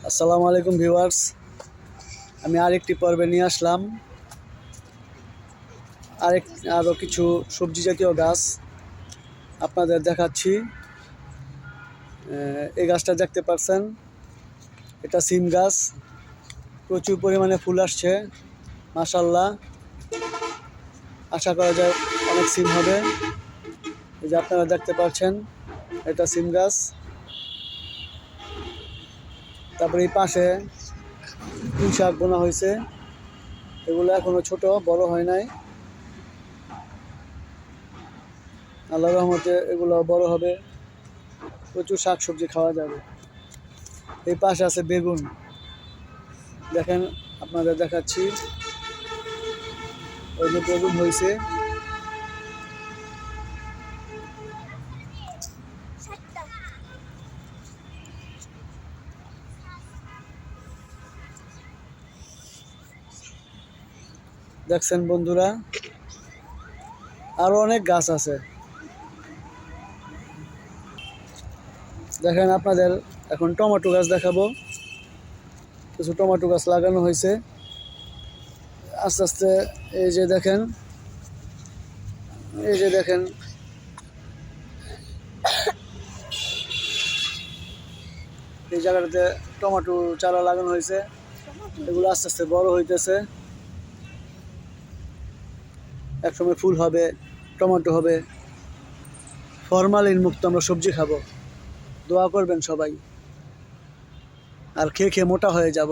আসসালামু আলাইকুম ভিউয়ার্স, আমি আরেকটি পর্বে নিয়ে আসলাম আরও কিছু সবজি জাতীয় গাছ আপনাদের দেখাচ্ছি। এই গাছটা দেখতে পাচ্ছেন, এটা সিম গাছ। প্রচুর পরিমাণে ফুল আসছে, মাশাআল্লাহ। আশা করা যায় অনেক সিম হবে। এই যে আপনারা দেখতে পাচ্ছেন, এটা সিম গাছ। তারপরে এই পাশে পুঁই শাক বোনা হয়েছে, এগুলো এখনো ছোট, বড় হয় নাই। আল্লাহর রহমতে এগুলো বড় হবে, প্রচুর শাক সবজি খাওয়া যাবে। এই পাশে আছে বেগুন, দেখেন আপনাদের দেখাচ্ছি, ওই যে বেগুন হয়েছে। দেখছেন বন্ধুরা, আরো অনেক গাছ আছে। দেখেন আপনাদের এখন টমেটো গাছ দেখাবো। কিছু টমেটো গাছ লাগানো হয়েছে আস্তে আস্তে। এই যে দেখেন, এই যে দেখেন, এই জায়গাটাতে টমেটো চারা লাগানো হয়েছে। এগুলো আস্তে আস্তে বড় হইতেছে, একসময় ফুল হবে, টমেটো হবে। ফরমালিন মুক্ত আমরা সবজি খাবো। দোয়া করবেন সবাই, আর খেয়ে খেয়ে মোটা হয়ে যাব।